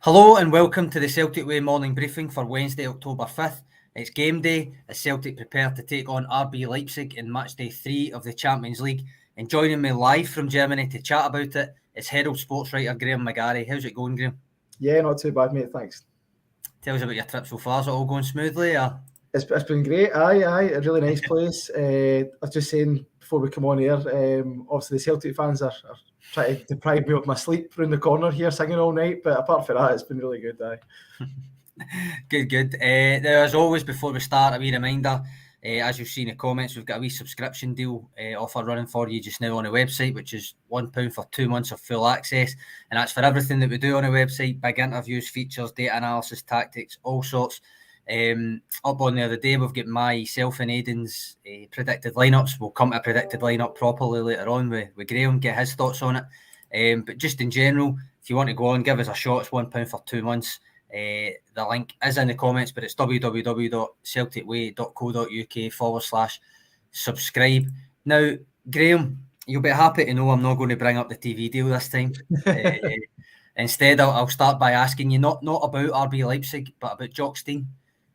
Hello and welcome to the Celtic Way morning briefing for Wednesday, October 5th. It's game day as Celtic prepare to take on RB Leipzig in match day 3 of the Champions League. And joining me live from Germany to chat about it is Herald sports writer Graeme McGarry. How's it going, Graeme? Yeah, not too bad, mate, thanks. Tell us about your trip so far. Is it all going smoothly? It's been great, aye, a really nice place. I was just saying before we come on here, obviously the Celtic fans are trying to deprive me of my sleep around the corner here singing all night, but apart from that, it's been really good, aye. Good. Now, as always, before we start, a wee reminder, as you've seen in the comments, we've got a wee subscription deal offer running for you just now on the website, which is £1 for 2 months of full access. And that's for everything that we do on the website, big interviews, features, data analysis, tactics, all sorts. Up on the other day, we've got myself and Aidan's predicted lineups. We'll come to a predicted lineup properly later on with Graeme, get his thoughts on it. But just in general, if you want to go on, give us a shot. It's £1 for 2 months. The link is in the comments, but it's www.celticway.co.uk/subscribe. Now, Graeme, you'll be happy to know I'm not going to bring up the TV deal this time. Instead, I'll start by asking you not about RB Leipzig, but about Jock Stein.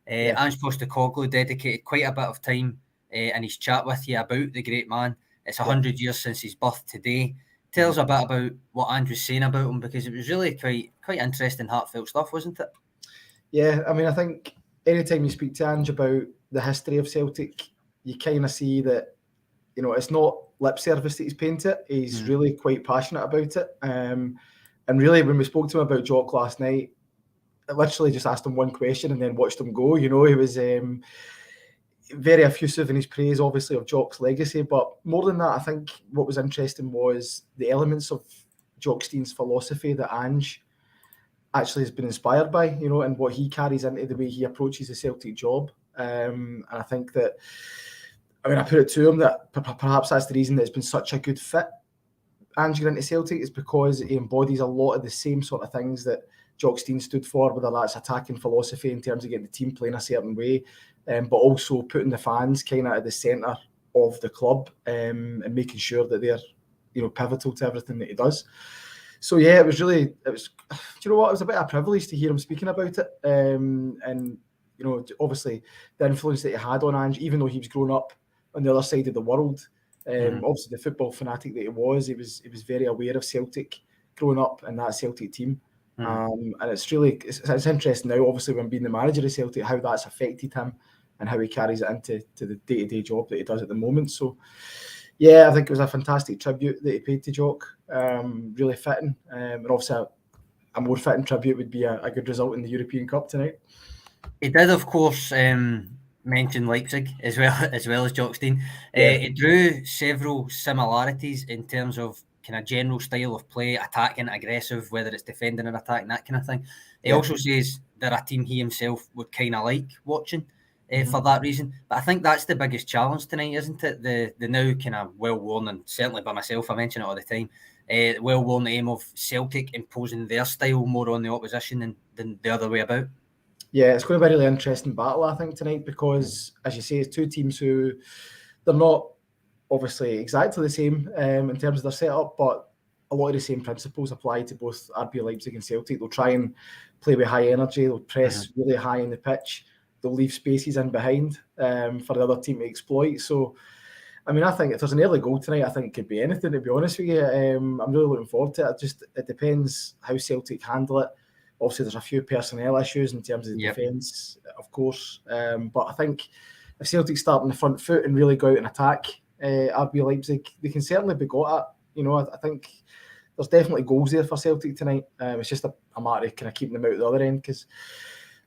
Ange Postecoglou dedicated quite a bit of time in his chat with you about the great man. It's 100 years since his birth today. Tell us a bit about what Ange was saying about him, because it was really quite interesting, heartfelt stuff, wasn't it? Yeah, I mean, I think anytime you speak to Ange about the history of Celtic, you kind of see that, you know, it's not lip service that he's paying to it. He's really quite passionate about it. And really, when we spoke to him about Jock last night, I literally just asked him one question and then watched him go. You know, he was very effusive in his praise, obviously, of Jock's legacy. But more than that, I think what was interesting was the elements of Jock Stein's philosophy that Ange actually has been inspired by, you know, and what he carries into the way he approaches the Celtic job. And I think that, I mean, I put it to him that perhaps that's the reason that it's been such a good fit. Ange getting into Celtic is because he embodies a lot of the same sort of things that Jock Stein stood for, whether that's attacking philosophy in terms of getting the team playing a certain way, but also putting the fans kind of at the centre of the club and making sure that they're, you know, pivotal to everything that he does. So yeah, it was. Do you know what? It was a bit of a privilege to hear him speaking about it, and you know, obviously the influence that he had on Ange, even though he was growing up on the other side of the world. Obviously, the football fanatic that he was very aware of Celtic growing up and that Celtic team. And it's interesting now, obviously, when being the manager of Celtic, how that's affected him and how he carries it into the day-to-day job that he does at the moment. So, yeah, I think it was a fantastic tribute that he paid to Jock, really fitting. And obviously, a more fitting tribute would be a good result in the European Cup tonight. He did, of course, mention Leipzig as well as Jock Stein. It drew several similarities in terms of kind of general style of play, attacking, aggressive, whether it's defending or attacking, that kind of thing. He also says they're a team he himself would kind of like watching for that reason. But I think that's the biggest challenge tonight, isn't it? The now kind of well-worn, and certainly by myself, I mention it all the time, well-worn aim of Celtic imposing their style more on the opposition than the other way about. Yeah, it's going to be a really interesting battle, I think, tonight, because, as you say, it's two teams who, they're not obviously exactly the same in terms of their setup, but a lot of the same principles apply to both RB Leipzig and Celtic. They'll try and play with high energy, they'll press really high in the pitch, they'll leave spaces in behind for the other team to exploit. So, I mean, I think if there's an early goal tonight, I think it could be anything, to be honest with you. I'm really looking forward to it. It depends how Celtic handle it. Obviously, there's a few personnel issues in terms of the defence, of course. But I think if Celtic start on the front foot and really go out and attack RB Leipzig, they can certainly be got at. You know, I think there's definitely goals there for Celtic tonight. It's just a matter of kind of keeping them out at the other end, because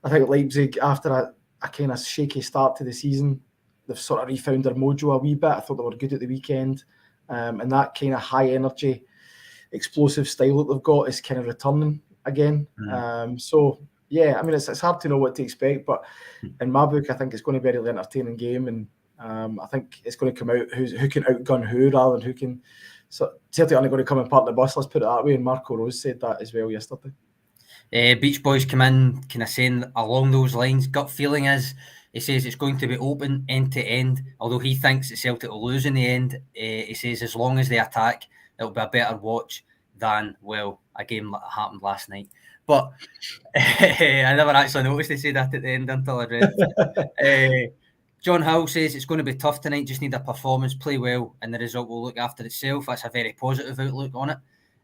I think Leipzig, after a kind of shaky start to the season, they've sort of refound their mojo a wee bit. I thought they were good at the weekend. And that kind of high energy, explosive style that they've got is kind of returning again. So yeah, I mean, it's hard to know what to expect, but in my book, I think it's going to be a really entertaining game, and I think it's going to come out who can outgun who rather than who can. So Celtic aren't going to come and park the bus, let's put it that way, and Marco Rose said that as well yesterday. Beach Boys come in kind of saying along those lines. Gut feeling is, he says it's going to be open end to end, although he thinks that Celtic will lose in the end. He says as long as they attack, it'll be a better watch than, well, a game that happened last night. But I never actually noticed they said that at the end until I read it. John Hill says it's going to be tough tonight, just need a performance, play well, and the result will look after itself. That's a very positive outlook on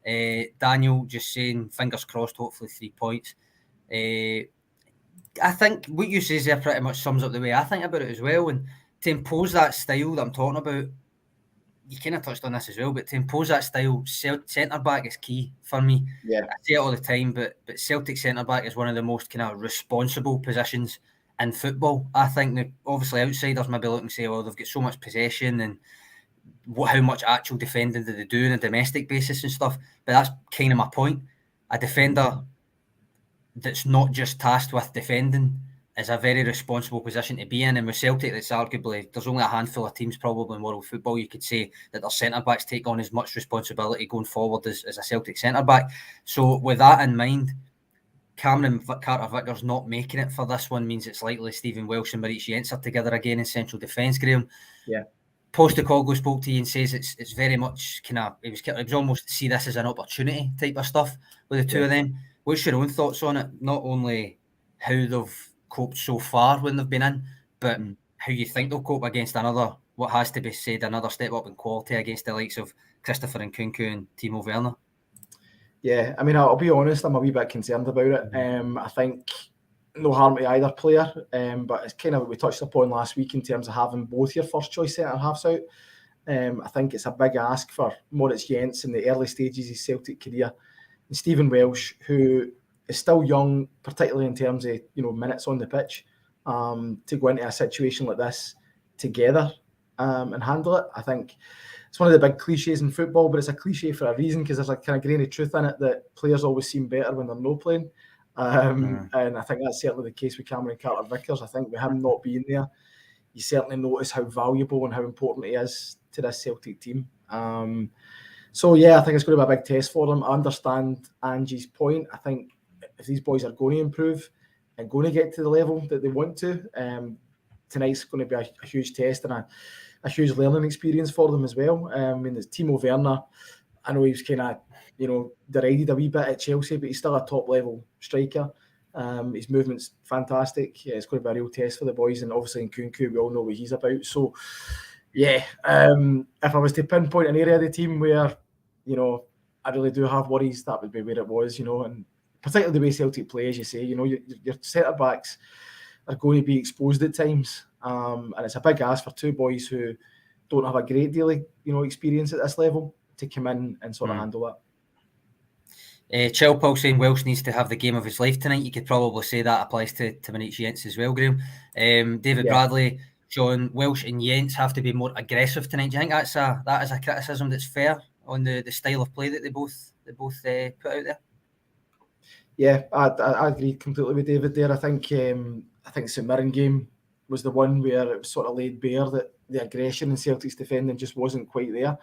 it. Daniel just saying, fingers crossed, hopefully 3 points. I think what you say there pretty much sums up the way I think about it as well. And to impose that style that I'm talking about, you kind of touched on this as well, but to impose that style, centre-back is key for me. Yeah. I say it all the time, but Celtic centre-back is one of the most kind of responsible positions in football. I think that obviously outsiders maybe look and say, well, they've got so much possession and how much actual defending do they do on a domestic basis and stuff. But that's kind of my point. A defender that's not just tasked with defending is a very responsible position to be in. And with Celtic, it's arguably, there's only a handful of teams probably in world football you could say that their centre-backs take on as much responsibility going forward as a Celtic centre-back. So with that in mind, Cameron Carter-Vickers not making it for this one means it's likely Stephen Welsh and Maurice Jens are together again in central defence, Graeme. Yeah. Postecoglou spoke to you and says it's very much kind of, it was almost see this as an opportunity type of stuff with the two of them. What's your own thoughts on it? Not only how they've coped so far when they've been in, but how you think they'll cope against another, what has to be said, another step up in quality against the likes of Christopher Nkunku and Timo Werner. Yeah, I mean, I'll be honest, I'm a wee bit concerned about it. I think no harm to either player, but it's kind of what we touched upon last week in terms of having both your first choice centre-halves out. I think it's a big ask for Moritz Jens in the early stages of his Celtic career. And Stephen Welsh, who is still young, particularly in terms of minutes on the pitch, to go into a situation like this together and handle it. I think it's one of the big cliches in football, but it's a cliche for a reason because there's a kind of grain of truth in it that players always seem better when they're not playing. And I think that's certainly the case with Cameron Carter-Vickers. I think with him not being there, you certainly notice how valuable and how important he is to this Celtic team. So yeah, I think it's going to be a big test for them. I understand Angie's point. I think if these boys are going to improve and going to get to the level that they want to, tonight's going to be a huge test and a huge learning experience for them as well. I mean, there's Timo Werner. I know he was kind of, derided a wee bit at Chelsea, but he's still a top-level striker. His movement's fantastic. Yeah, it's going to be a real test for the boys, and obviously Nkunku, we all know what he's about. So, yeah, if I was to pinpoint an area of the team where, I really do have worries, that would be where it was, and particularly the way Celtic play, as you say, your centre-backs are going to be exposed at times, and it's a big ask for two boys who don't have a great deal of, experience at this level to come in and sort of handle that. Chilpal saying Welsh needs to have the game of his life tonight. You could probably say that applies to Maurice Jens as well, Graeme. David Bradley, John, Welsh and Jens have to be more aggressive tonight. Do you think that is a criticism that's fair on the style of play that they both put out there? Yeah, I agree completely with David there. I think St Mirren game was the one where it was sort of laid bare that the aggression in Celtic's defending just wasn't quite there.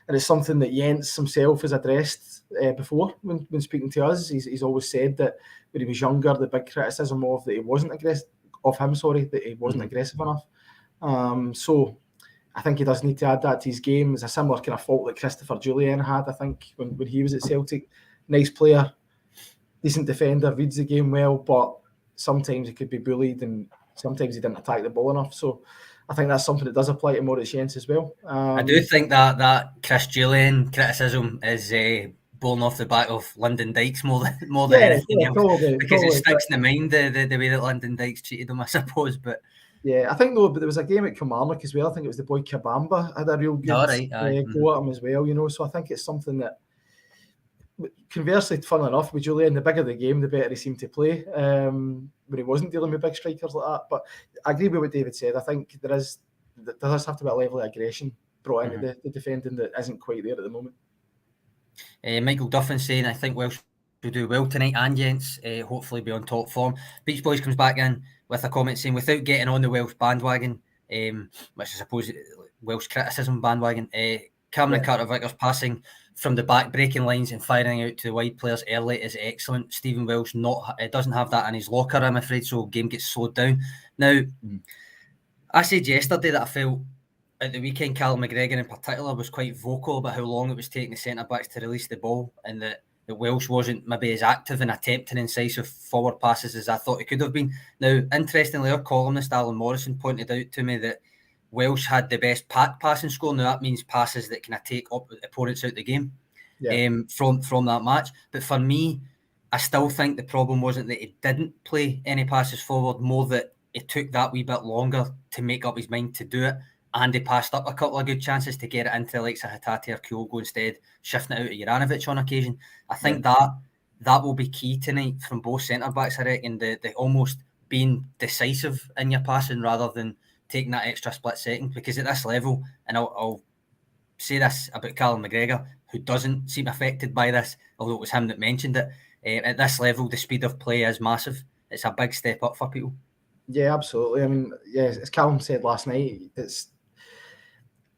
And it's something that Jens himself has addressed before when speaking to us. He's always said that when he was younger, the big criticism that he wasn't aggressive that he wasn't aggressive enough. So I think he does need to add that to his game. It's a similar kind of fault that Christopher Jullien had, I think, when he was at Celtic. Nice player, decent defender, reads the game well, but sometimes he could be bullied and sometimes he didn't attack the ball enough. So I think that's something that does apply to Moritz Jens as well. I do think that Chris Jullien criticism is born off the back of Lyndon Dykes more than anything else. Probably, it sticks in the mind the way that Lyndon Dykes treated him, I suppose. But yeah, I think but there was a game at Kilmarnock as well. I think it was the boy Kabamba had a real good go at him as well. So I think it's something that, conversely, funnily enough, with Jullien, the bigger the game, the better he seemed to play when he wasn't dealing with big strikers like that. But I agree with what David said. I think there does have to be a level of aggression brought into the defending that isn't quite there at the moment. Michael Duffin saying, I think Welsh will do well tonight and Jens, hopefully be on top form. Beach Boys comes back in with a comment saying, without getting on the Welsh bandwagon, which I suppose Welsh criticism bandwagon, Cameron Carter-Vickers passing from the back, breaking lines and firing out to the wide players early is excellent. Stephen Welsh doesn't have that in his locker, I'm afraid, so game gets slowed down. Now, I said yesterday that I felt at the weekend, Callum McGregor in particular was quite vocal about how long it was taking the centre-backs to release the ball, and that Welsh wasn't maybe as active in attempting incisive forward passes as I thought it could have been. Now, interestingly, our columnist Alan Morrison pointed out to me that Welsh had the best passing score. Now, that means passes that can take opponents out the game from that match. But for me, I still think the problem wasn't that he didn't play any passes forward, more that it took that wee bit longer to make up his mind to do it. And he passed up a couple of good chances to get it into the likes of Hatate or Kyogo instead, shifting it out of Juranovic on occasion. I think that will be key tonight from both centre-backs, I reckon, the almost being decisive in your passing rather than taking that extra split second. Because at this level, and I'll say this about Callum McGregor, who doesn't seem affected by this, although it was him that mentioned it, at this level, the speed of play is massive. It's a big step up for people. Yeah, absolutely. I mean, as Callum said last night,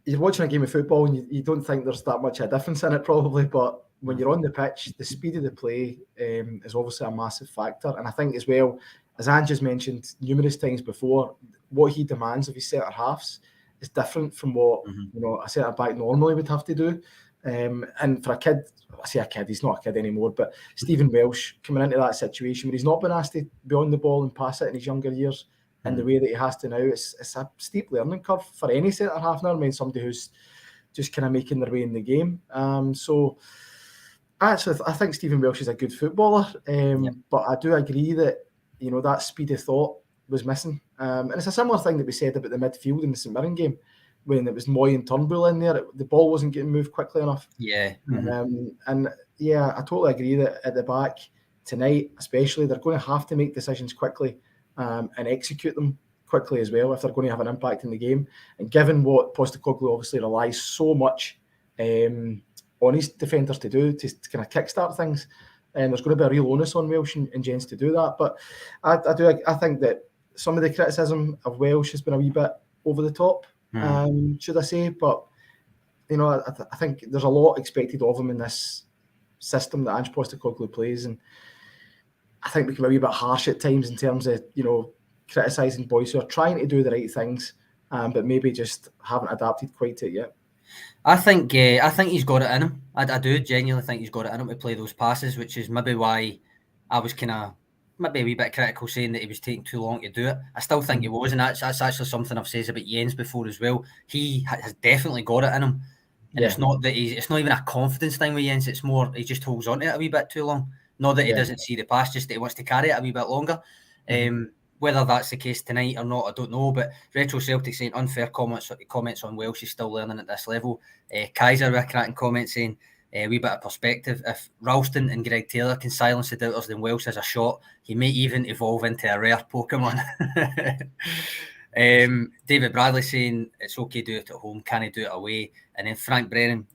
you're watching a game of football and you don't think there's that much of a difference in it probably, but when you're on the pitch, the speed of the play is obviously a massive factor. And I think as well, as Ange mentioned numerous times before, what he demands of his centre halves is different from what a centre back normally would have to do. And for a kid, I say a kid, he's not a kid anymore, but Stephen Welsh coming into that situation where he's not been asked to be on the ball and pass it in his younger years in the way that he has to now, it's a steep learning curve for any centre half now. I mean, somebody who's just kind of making their way in the game. So actually, I think Stephen Welsh is a good footballer, but I do agree that that speed of thought was missing. And it's a similar thing that we said about the midfield in the St Mirren game, when it was Moy and Turnbull in there, the ball wasn't getting moved quickly enough. Yeah. And I totally agree that at the back tonight, especially, they're going to have to make decisions quickly and execute them quickly as well if they're going to have an impact in the game. And given what Postecoglou obviously relies so much on his defenders to do, to kind of kickstart things, and there's going to be a real onus on Welsh and Jens to do that. But I think that some of the criticism of Welsh has been a wee bit over the top. Should I say? But I think there's a lot expected of him in this system that Ange Postecoglou plays, and I think we can be a wee bit harsh at times in terms of criticising boys who are trying to do the right things, but maybe just haven't adapted quite to it yet. I think he's got it in him. I do genuinely think he's got it in him to play those passes, which is maybe why I was kind of maybe a wee bit critical saying that he was taking too long to do it. I still think he was, and that's actually something I've said about Jens before as well. He has definitely got it in him, and it's not that it's not even a confidence thing with Jens. It's more he just holds on to it a wee bit too long. Not that he doesn't see the pass, just that he wants to carry it a wee bit longer. Whether that's the case tonight or not, I don't know. But Retro Celtic saying unfair comments on Welsh is still learning at this level. Kaiser with a cracking comment saying a wee bit of perspective. If Ralston and Greg Taylor can silence the doubters, then Welsh has a shot. He may even evolve into a rare Pokemon. David Bradley saying it's okay to do it at home, can he do it away? And then Frank Brennan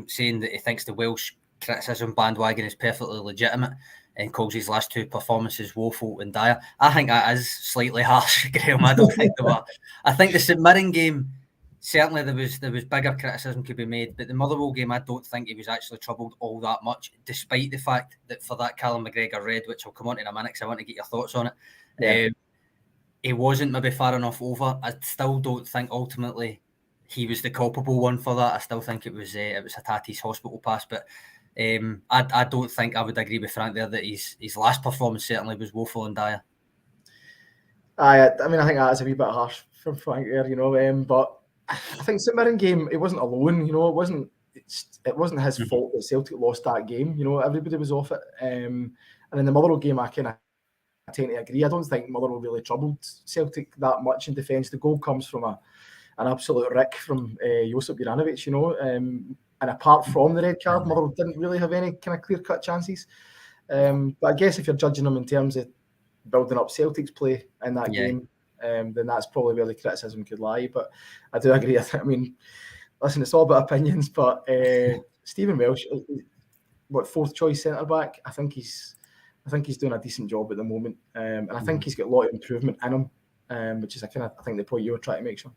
saying that he thinks the Welsh criticism bandwagon is perfectly legitimate and calls his last two performances woeful and dire. I think that is slightly harsh, Graeme. I don't think there were. I think the St Mirren game, certainly there was bigger criticism could be made, but the Motherwell game, I don't think he was actually troubled all that much, despite the fact that for that Callum McGregor red, which I'll come on to in a minute because I want to get your thoughts on it, he wasn't maybe far enough over. I still don't think ultimately he was the culpable one for that. I still think it was Hatate's hospital pass, but I don't think I would agree with Frank there that his last performance certainly was woeful and dire. I mean, I think that is a wee bit harsh from Frank there, but I think St Mirren game, it wasn't alone, it wasn't his fault that Celtic lost that game, everybody was off it. And in the Motherwell game, I tend to agree. I don't think Motherwell really troubled Celtic that much in defence. The goal comes from an absolute rick from Josip Juranovic, and apart from the red card, Motherwell didn't really have any kind of clear-cut chances. But I guess if you're judging them in terms of building up Celtic's play in that game, then that's probably where the criticism could lie. But I do agree. I mean, listen, it's all about opinions, but Stephen Welsh, fourth choice centre back? I think he's doing a decent job at the moment, and I think he's got a lot of improvement in him, which is I think the point you were trying to make, Sean.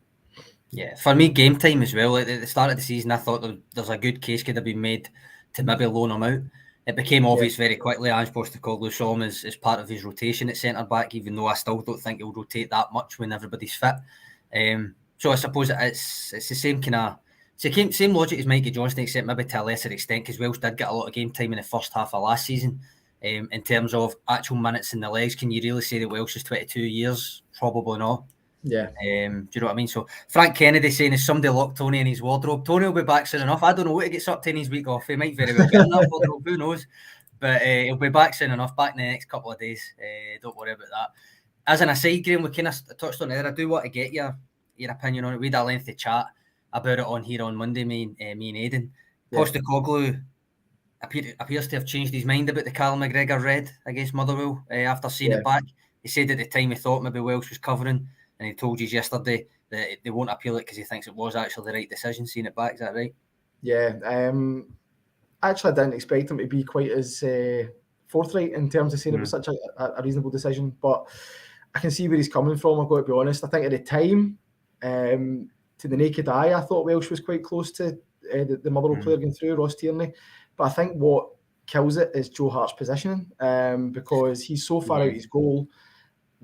Yeah, for me, game time as well. At the start of the season, I thought there's a good case could have been made to maybe loan him out. It became obvious very quickly. Ange Postecoglou saw him as part of his rotation at centre back, even though I still don't think he'll rotate that much when everybody's fit. So I suppose it's the same kind of same logic as Mikey Johnston, except maybe to a lesser extent, because Welsh did get a lot of game time in the first half of last season. In terms of actual minutes in the legs, can you really say that Welsh is 22 years? Probably not. Yeah. Do you know what I mean? So Frank Kennedy saying, is somebody locked Tony in his wardrobe? Tony will be back soon enough. I don't know what he gets up to in his week off. He might very well be in that wardrobe. Who knows? But he'll be back soon enough, back in the next couple of days. Don't worry about that. As an aside, Graeme, we kind of touched on it there. I do want to get your opinion on it. We had a lengthy chat about it on here on Monday, me and Aidan. Yeah. Postecoglou appears to have changed his mind about the Callum McGregor red against Motherwell after seeing it back. He said at the time he thought maybe Welsh was covering, and he told you yesterday that they won't appeal it because he thinks it was actually the right decision seeing it back. Is that right? Yeah. Actually, I didn't expect him to be quite as forthright in terms of saying it was such a reasonable decision, but I can see where he's coming from. I've got to be honest. I think at the time, to the naked eye, I thought Welsh was quite close to the Motherwell player going through, Ross Tierney. But I think what kills it is Joe Hart's positioning, because he's so far out his goal.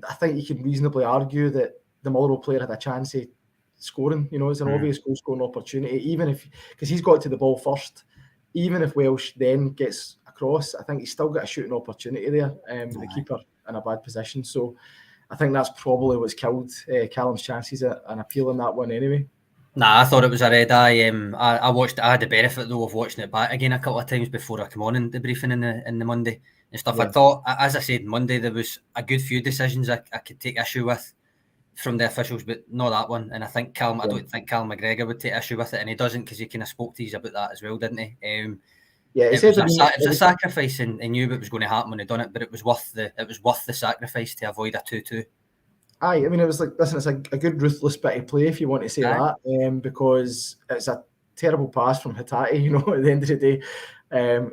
I think you can reasonably argue that the Motherwell player had a chance of scoring. You know, it's an obvious goal scoring opportunity, even if, because he's got to the ball first. Even if Welsh then gets across, I think he's still got a shooting opportunity there. The keeper in a bad position. So I think that's probably what's killed Callum's chances and appealing that one anyway. Nah, I thought it was a red eye. I watched. I had the benefit though of watching it back again a couple of times before I come on in the briefing in the Monday and stuff. Yeah. I thought, as I said, Monday there was a good few decisions I could take issue with from the officials, but not that one. And I think I don't think Callum McGregor would take issue with it, and he doesn't because he kind of spoke to us about that as well, didn't he? Yeah, it was a sacrifice, and he knew it was going to happen when he done it, but it was worth the sacrifice to avoid a 2-2. Aye, I mean, it was like, listen, it's a good ruthless bit of play, if you want to say that, because it's a terrible pass from Hatate, you know, at the end of the day.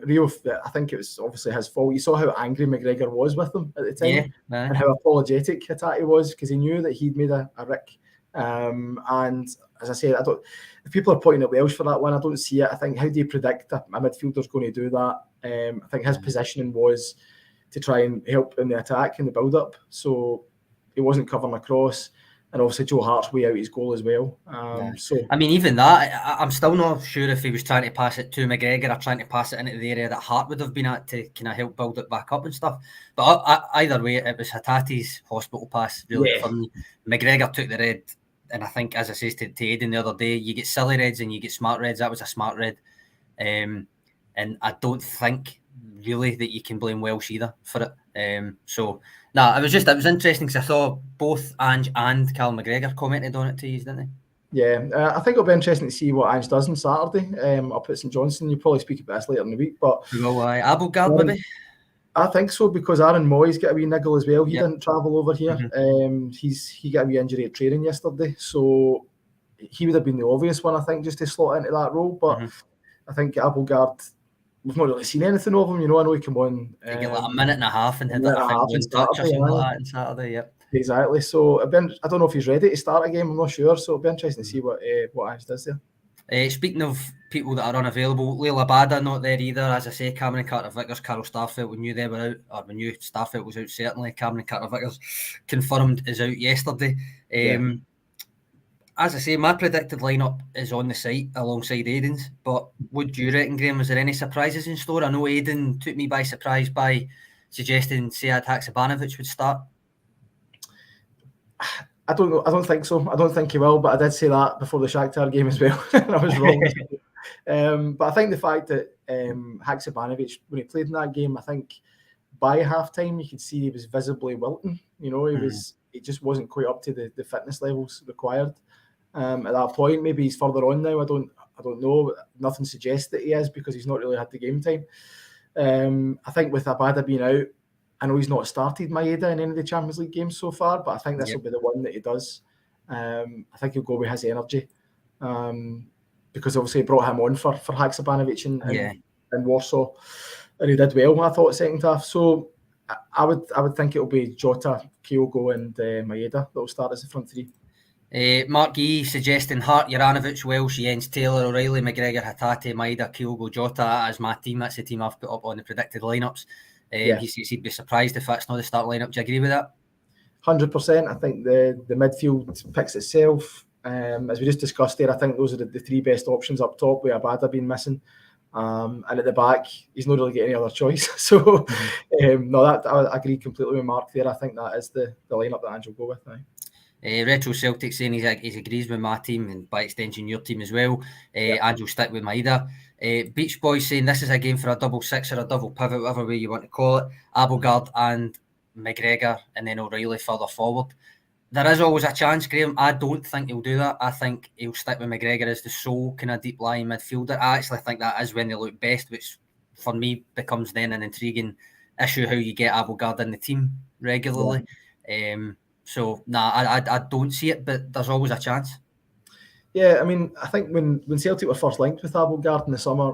Rio, I think it was obviously his fault. You saw how angry McGregor was with him at the time, and how apologetic Hatate was, because he knew that he'd made a rick. And as I said, if people are pointing at Welsh for that one, I don't see it. I think, how do you predict a midfielder's going to do that? I think his positioning was to try and help in the attack and the build-up. So he wasn't covering across, and obviously Joe Hart's way out his goal as well. So I mean, even that, I'm still not sure if he was trying to pass it to McGregor or trying to pass it into the area that Hart would have been at to kind of help build it back up and stuff. But either way, it was Hatate's hospital pass, really, for me. McGregor took the red, and I think, as I said to Aidan the other day, you get silly reds and you get smart reds. That was a smart red. And I don't think really that you can blame Welsh either for it. It was interesting because I saw both Ange and Callum McGregor commented on it to you, didn't they? Yeah, I think it'll be interesting to see what Ange does on Saturday up at St Johnstone. You'll probably speak about this later in the week, but Abelgard maybe? I think so, because Aaron Moy's got a wee niggle as well. He didn't travel over here. He got a wee injury at training yesterday, so he would have been the obvious one, I think, just to slot into that role. But I think Abelgard, we've not really seen anything of him. You know, I know he came on. He got like a minute and a half and had one touch or something like that on Saturday. Yep. Exactly. So I don't know if he's ready to start a game. I'm not sure. So it'll be interesting to see what Ange does there. Speaking of people that are unavailable, Leila Bada not there either. As I say, Cameron Carter-Vickers, Carol Starfelt, we knew they were out, or we knew Starfelt was out certainly. Cameron Carter-Vickers confirmed is out yesterday. As I say, my predicted lineup is on the site alongside Aidan's, but would you reckon, Graeme, was there any surprises in store? I know Aidan took me by surprise by suggesting Sead Haksabanovic would start. I don't know. I don't think so. I don't think he will, but I did say that before the Shakhtar game as well, and I was wrong. But I think the fact that Haksabanovic, when he played in that game, I think by half-time you could see he was visibly wilting. You know, he just wasn't quite up to the fitness levels required. At that point, maybe he's further on now. I don't know. Nothing suggests that he is, because he's not really had the game time. I think with Abada being out, I know he's not started Maeda in any of the Champions League games so far, but I think this will be the one that he does. I think he'll go with his energy, because obviously he brought him on for Haksabanovic in Warsaw, and he did well, I thought, second half. So I would think it'll be Jota, Kyogo, and Maeda that will start as the front three. Mark E suggesting Hart, Juranovic, Welsh, Jens Taylor, O'Reilly, McGregor, Hatate, Maeda, Kyogo, Jota as my team. That's the team I've put up on the predicted lineups. He says he'd be surprised if that's not the start lineup. Do you agree with that? 100%. I think the midfield picks itself. As we just discussed there, I think those are the three best options up top, with Abada being missing. And at the back, he's not really getting any other choice. So, no, that I agree completely with Mark there. I think that is the lineup that Ange will go with now. Retro Celtic saying he agrees with my team and by extension your team as well. Ange will stick with Maida. Beach Boys saying this is a game for a double six or a double pivot, whatever way you want to call it. Abelgard and McGregor, and then O'Reilly further forward. There is always a chance, Graeme. I don't think he'll do that. I think he'll stick with McGregor as the sole kind of deep lying midfielder. I actually think that is when they look best, which for me becomes then an intriguing issue how you get Abelgard in the team regularly. So, I don't see it, but there's always a chance. Yeah, I mean, I think when Celtic were first linked with Abelgard in the summer,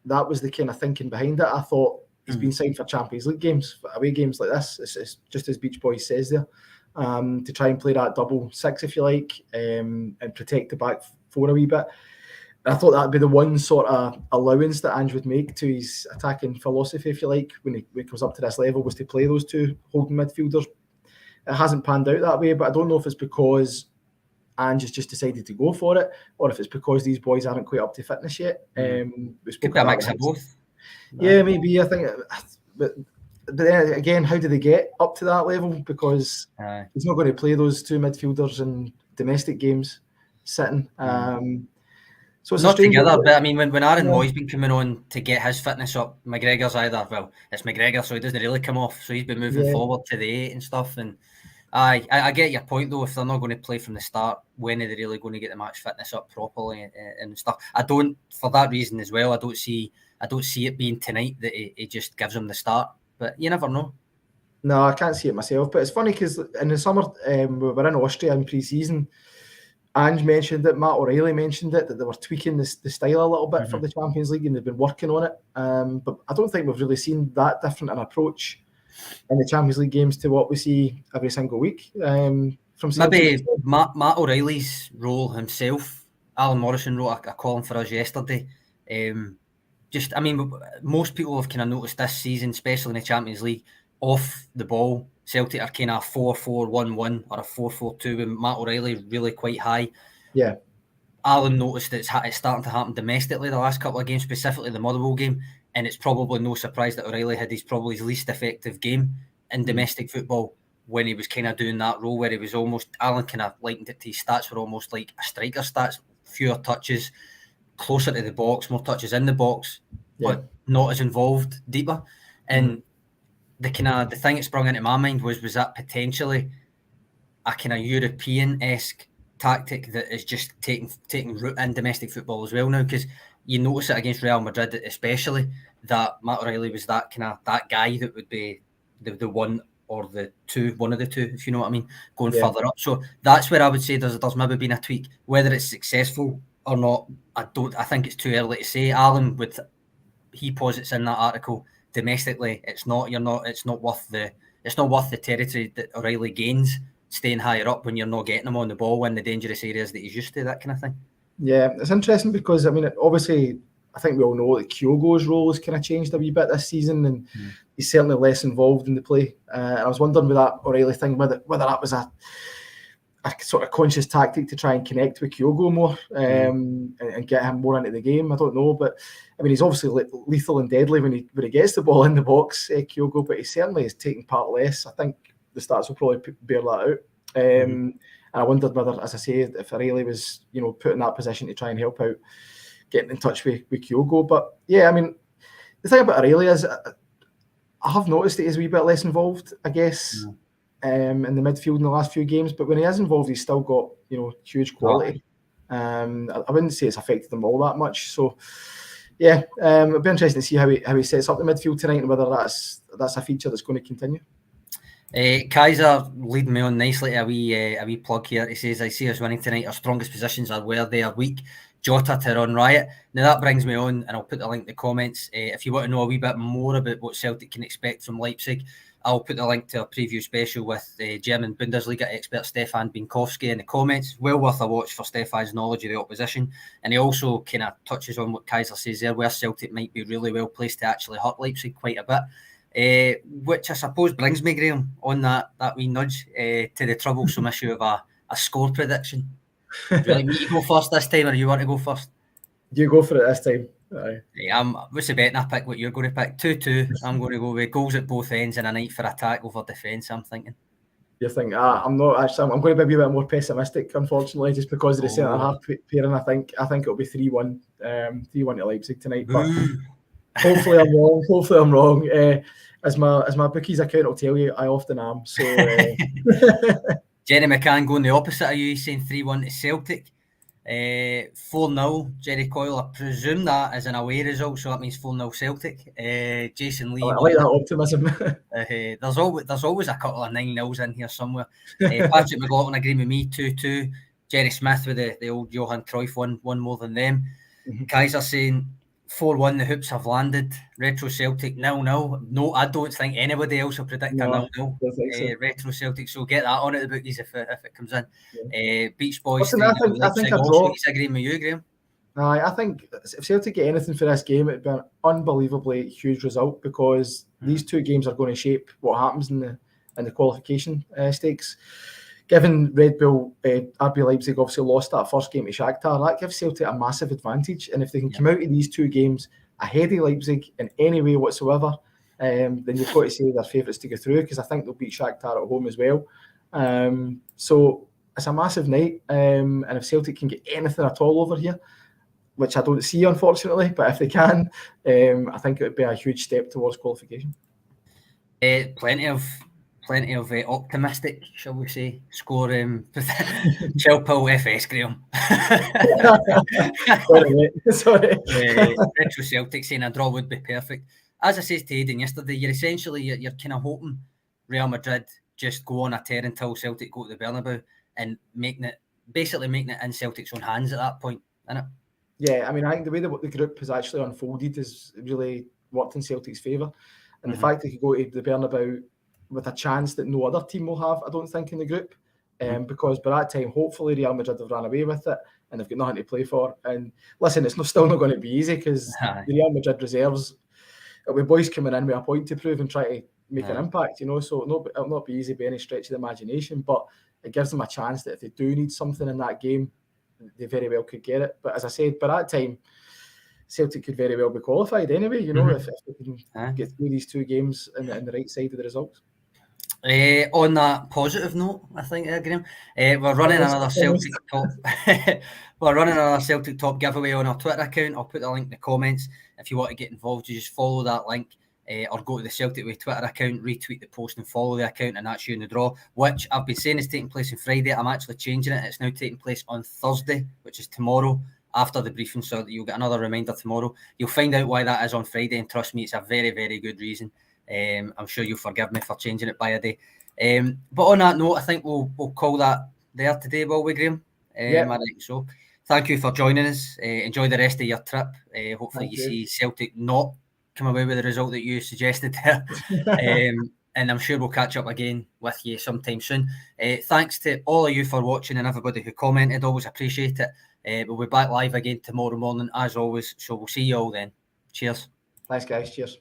that was the kind of thinking behind it. I thought he's been signed for Champions League games, away games like this. It's just as Beach Boys says there, to try and play that double six, if you like, and protect the back four a wee bit. I thought that'd be the one sort of allowance that Ange would make to his attacking philosophy, if you like, when he comes up to this level, was to play those two holding midfielders. It hasn't panned out that way, but I don't know if it's because Ange has just decided to go for it, or if it's because these boys aren't quite up to fitness yet. We spoke about a mix of both. Yeah, maybe. I think, but then again, how do they get up to that level? Because he's not going to play those two midfielders in domestic games sitting. So it's not together, but I mean, when Aaron Moy's been coming on to get his fitness up, McGregor's it's McGregor, so he doesn't really come off. So he's been moving forward to the 8 and stuff. And I get your point though. If they're not going to play from the start, when are they really going to get the match fitness up properly and stuff? I don't, for that reason as well. I don't see it being tonight that he just gives them the start. But you never know. No, I can't see it myself. But it's funny because in the summer, we were in Austria in pre-season. Ange mentioned it, Matt O'Reilly mentioned it, that they were tweaking the style a little bit for the Champions League and they've been working on it. But I don't think we've really seen that different an approach in the Champions League games to what we see every single week. From maybe Matt O'Reilly's role himself. Alan Morrison wrote a column for us yesterday. Most people have kind of noticed this season, especially in the Champions League, off the ball, Celtic are kind of 4-4-1-1 or a 4-4-2 with Matt O'Reilly really quite high. Yeah. Alan noticed that it's starting to happen domestically the last couple of games, specifically the Motherwell game, and it's probably no surprise that O'Reilly had his least effective game in domestic football when he was kind of doing that role where he was almost, Alan kind of likened it to his stats were almost like a striker stats, fewer touches, closer to the box, more touches in the box, but not as involved, deeper. And the thing that sprung into my mind was that potentially a kind of European-esque tactic that is just taking root in domestic football as well now, because you notice it against Real Madrid especially, that Matt O'Reilly was that guy that would be the one or the two, one of the two, if you know what I mean, going further up. So that's where I would say there's maybe been a tweak. Whether it's successful or not, I think it's too early to say. Alan, he posits in that article, domestically, it's not worth the territory that O'Reilly gains staying higher up when you're not getting him on the ball in the dangerous areas that he's used to, that kind of thing. Yeah, it's interesting because, I mean, obviously, I think we all know that Kyogo's role has kind of changed a wee bit this season and he's certainly less involved in the play. I was wondering with that O'Reilly thing, whether that was a sort of conscious tactic to try and connect with Kyogo more and get him more into the game. I don't know, but I mean, he's obviously lethal and deadly when he gets the ball in the box, Kyogo, but he certainly is taking part less. I think the stats will probably bear that out. And I wondered whether, as I say, if O'Reilly was, put in that position to try and help out getting in touch with Kyogo. But yeah, I mean, the thing about O'Reilly is I have noticed that he's a wee bit less involved, I guess. In the midfield in the last few games, but when he is involved, he's still got huge quality. I wouldn't say it's affected them all that much. So yeah, it'll be interesting to see how he sets up the midfield tonight and whether that's a feature that's going to continue. Kaiser leading me on nicely to a wee plug here. He says, I see us winning tonight. Our strongest positions are where they are weak. Jota to run riot. Now that brings me on, and I'll put the link in the comments. If you want to know a wee bit more about what Celtic can expect from Leipzig, I'll put the link to a preview special with German Bundesliga expert Stefan Binkowski in the comments. Well worth a watch for Stefan's knowledge of the opposition. And he also kind of touches on what Kaiser says there, where Celtic might be really well placed to actually hurt Leipzig quite a bit. Which I suppose brings me, Graeme, on that wee nudge to the troublesome issue of a score prediction. Do you like me to go first this time, or you want to go first? You go for it this time. Aye. Yeah, what's the betting? I pick what you're going to pick. 2-2. I'm going to go with goals at both ends and a night for attack over defence, I'm thinking. You think, I'm not actually. I'm going to be a wee bit more pessimistic, unfortunately, just because of the centre half pairing. I think it'll be 3-1, 3-1 to Leipzig tonight. But hopefully I'm wrong. Hopefully I'm wrong. As my bookies account will tell you, I often am. So Jerry McCann going the opposite of you. He's saying 3-1 to Celtic. 4-0 Jerry Coyle. I presume that is an away result, so that means 4-0 Celtic. Jason Lee. I like that optimism. There's always a couple of 9-0s in here somewhere. Patrick McLaughlin agreeing with me 2-2. Jerry Smith with the old Johan Cruyff one more than them. Kaiser saying 4-1 the Hoops have landed. Retro Celtic 0-0. No, I don't think anybody else will predict a 0-0. So. Retro Celtic, so get that on at the bookies if it comes in. Beach Boys. Listen, I think a draw. He's agreeing with you, Graeme. I think if Celtic get anything for this game, it'd be an unbelievably huge result, because these two games are going to shape what happens in the qualification stakes. Given Red Bull, RB Leipzig obviously lost that first game to Shakhtar, that gives Celtic a massive advantage. And if they can come out of these two games ahead of Leipzig in any way whatsoever, then you've got to say they're favourites to go through, because I think they'll beat Shakhtar at home as well. So it's a massive night. And if Celtic can get anything at all over here, which I don't see, unfortunately, but if they can, I think it would be a huge step towards qualification. Plenty of optimistic, shall we say, score Chilpil FS, Graeme. Sorry. Retro Celtic saying a draw would be perfect. As I said to Aidan yesterday, you're kind of hoping Real Madrid just go on a tear until Celtic go to the Bernabeu and making it in Celtic's own hands at that point, isn't it? Yeah, I mean, I think the way that the group has actually unfolded has really worked in Celtic's favour. And the fact they could go to the Bernabeu with a chance that no other team will have, I don't think, in the group. Because by that time, hopefully Real Madrid have ran away with it and they've got nothing to play for. And listen, it's still not going to be easy, because the Real Madrid reserves, it'll be boys coming in with a point to prove and try to make an impact, so it'll not be easy by any stretch of the imagination, but it gives them a chance that if they do need something in that game, they very well could get it. But as I said, by that time, Celtic could very well be qualified anyway, if they can get through these two games in the right side of the results. On that positive note, I think, Graeme, we're running another Celtic top. We're running another Celtic top giveaway on our Twitter account. I'll put the link in the comments. If you want to get involved, you just follow that link, or go to the Celtic Way Twitter account, retweet the post and follow the account, and that's you in the draw, which I've been saying is taking place on Friday. I'm actually changing it. It's now taking place on Thursday, which is tomorrow, after the briefing, so that you'll get another reminder tomorrow. You'll find out why that is on Friday, and trust me, it's a very, very good reason. I'm sure you'll forgive me for changing it by a day. But on that note, I think we'll call that there today, will we, Graeme? I think so. Thank you for joining us. Enjoy the rest of your trip. Hopefully you see Celtic not come away with the result that you suggested there. And I'm sure we'll catch up again with you sometime soon. Thanks to all of you for watching and everybody who commented. Always appreciate it. We'll be back live again tomorrow morning as always. So we'll see you all then. Cheers. Thanks, guys. Cheers.